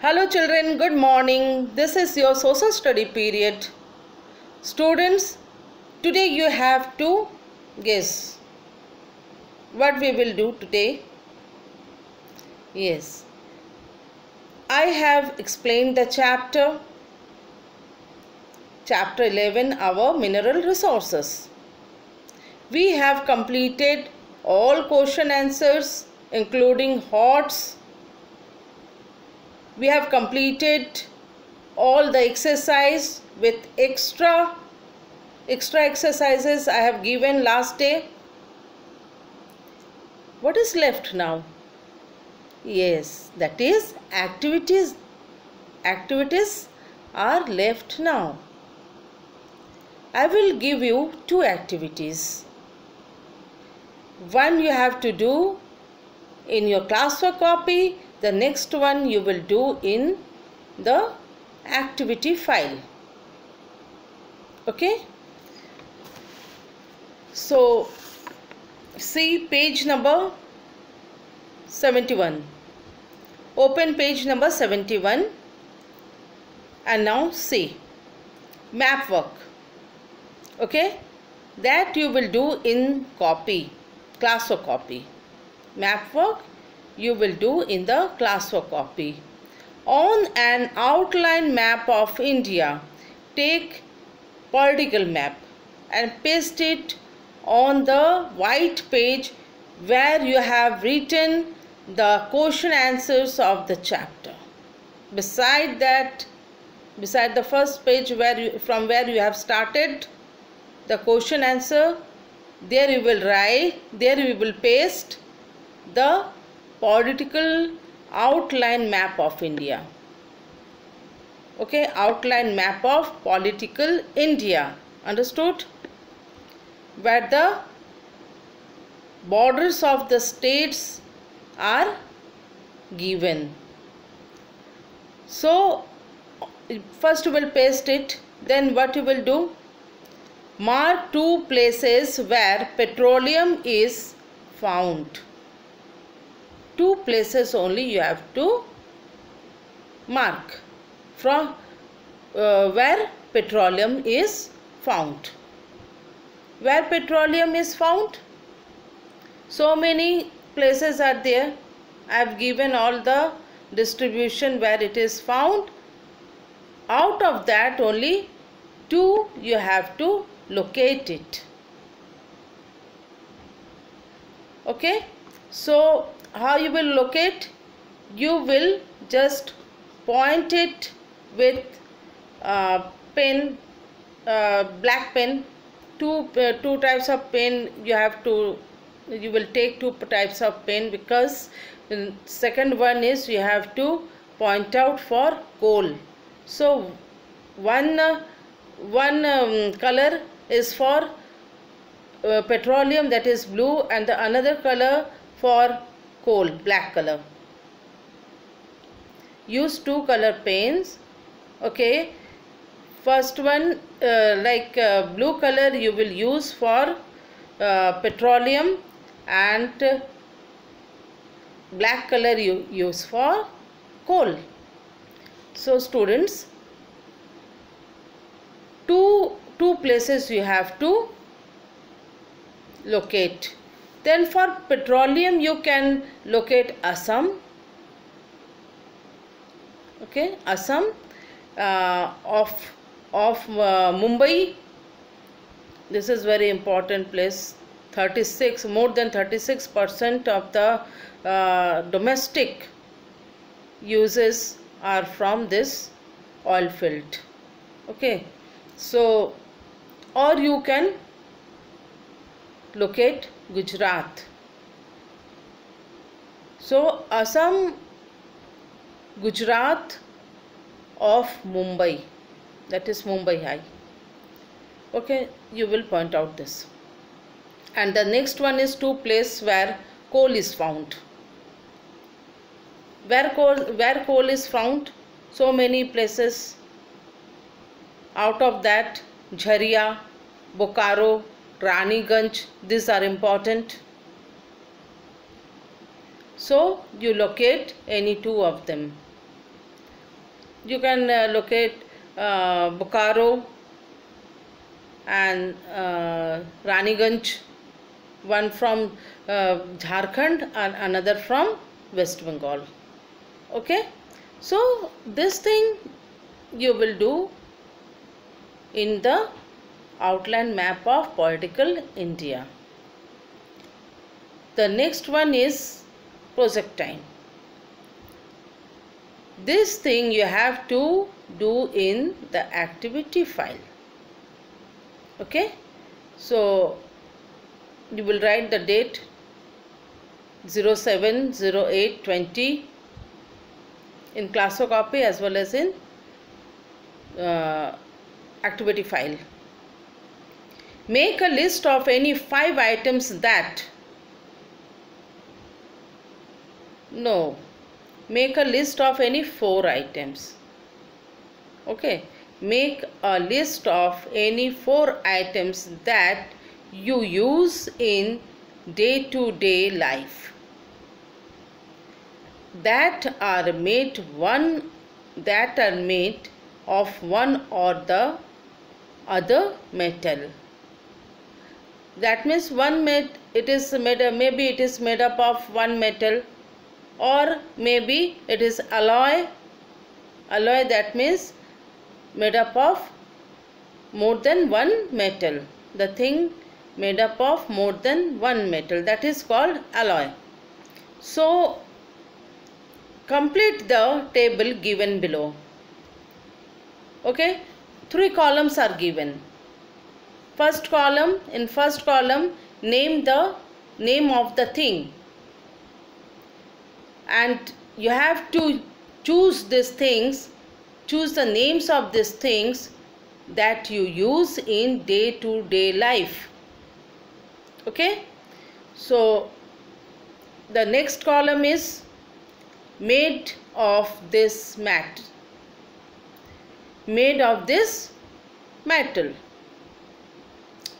Hello children, good morning. This is your social study period. Students, today you have to guess what we will do today. Yes, I have explained the chapter 11, our mineral resources. We have completed all question answers including HOTS. We have completed all the exercise with extra exercises I have given last day. What is left now? Yes, that is activities. Activities are left now. I will give you two activities. One you have to do in your classwork copy. The next one you will do in the activity file. Okay? So, see page number 71. Open page number 71 and now see map work. Okay? That you will do in copy, classwork copy. Map work you will do in the classwork copy. On an outline map of India, take political map and paste it on the white page where you have written the question answers of the chapter. Beside that, beside the first page from where you have started the question answer, there you will write, there you will paste the political outline map of India. Okay, outline map of political India. Understood? Where the borders of the states are given. So, first you will paste it. Then what you will do? Mark two places where petroleum is found. Two places only you have to mark from where petroleum is found. Where petroleum is found? So many places are there. I have given all the distribution where it is found. Out of that only two you have to locate it. Okay? So how you will locate? You will just point it with pen, black pen. Two types of pen you will take two types of pen, because second one is you have to point out for coal. So one color is for petroleum, that is blue, and the another color for coal, black color. Use two color pens. Okay, first one blue color you will use for petroleum, and black color you use for coal. So students, two places you have to locate. Then for petroleum you can locate Assam. Okay, Assam of Mumbai. This is very important place. More than 36% of the domestic uses are from this oil field. Okay, so or you can locate Gujarat. So Assam, Gujarat of Mumbai, that is Mumbai High. Okay, you will point out this. And the next one is two places where coal is found. Where coal is found? So many places. Out of that, Jharia, Bokaro, Raniganj, these are important. So you locate any two of them. You can locate Bokaro and Raniganj, one from Jharkhand and another from West Bengal. Okay, so this thing you will do in the outline map of political India. The next one is project time. This thing you have to do in the activity file. Okay, so you will write the date 07/08/20 in Classocopy as well as in activity file. Make a list of any 5 items that make a list of any 4 items. Okay, make a list of any 4 items that you use in day-to-day life that are made of one or the other metal. That means maybe it is made up of one metal, or maybe it is alloy. That means made up of more than one metal. The thing made up of more than one metal, that is called alloy. So complete the table given below. Okay, 3 columns are given. First column, name the name of the thing, and you have to choose the names of these things that you use in day-to-day life. Okay, so the next column is made of this metal.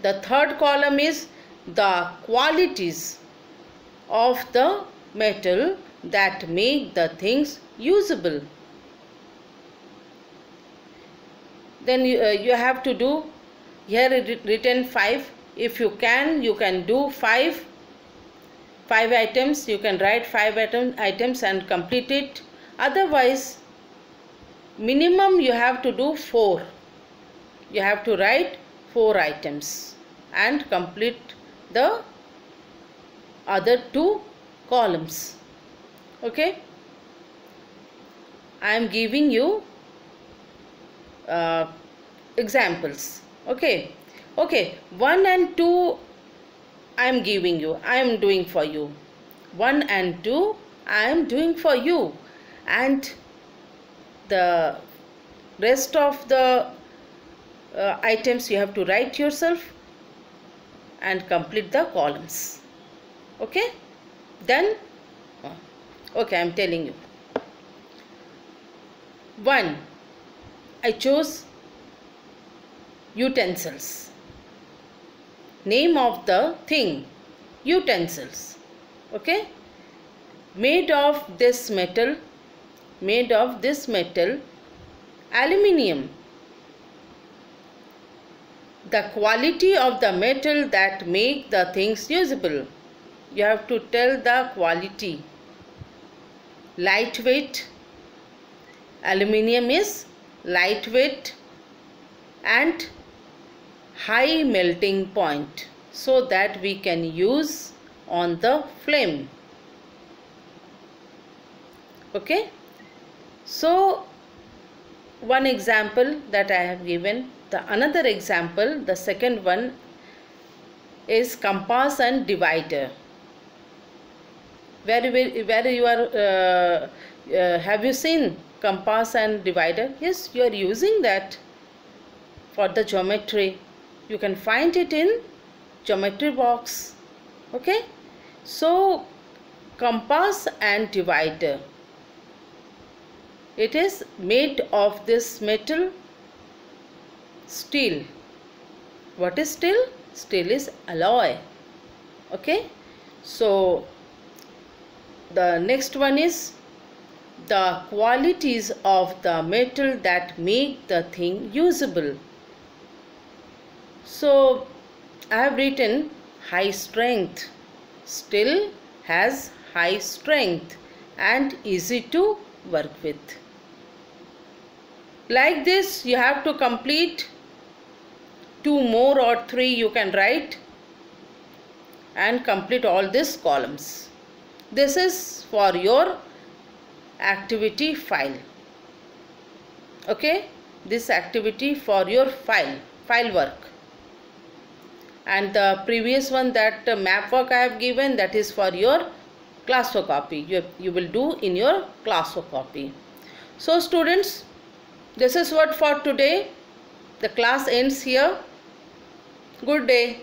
The third column is the qualities of the metal that make the things usable. Then you have to do, here written 5. If you can do 5 items. You can write 5 items and complete it. Otherwise, minimum you have to do 4. You have to write 4 items and complete the other 2 columns. Okay, I am giving you examples. Okay, 1 and 2 I am doing for you. 1 and 2 I am doing for you, and the rest of the items you have to write yourself and complete the columns. Okay, done? Okay, I am telling you. 1. I chose utensils. Name of the thing, utensils. Okay, made of this metal, aluminium. The quality of the metal that make the things usable. You have to tell the quality. Lightweight. Aluminium is lightweight and high melting point, so that we can use on the flame. Okay, so one example that I have given. The another example, the second one, is compass and divider. Where you are have you seen compass and divider? Yes, you are using that for the geometry. You can find it in geometry box. Okay, so compass and divider, it is made of this metal, steel. What is steel? Steel is alloy. Okay, so the next one is the qualities of the metal that make the thing usable. So I have written high strength, still has high strength and easy to work with. Like this you have to complete 2 more or 3 you can write and complete all these columns. This is for your activity file. Okay, this activity for your file work. And the previous one, that map work I have given, that is for your classwork copy. You will do in your classwork copy. So students, this is what for today. The class ends here. Good day.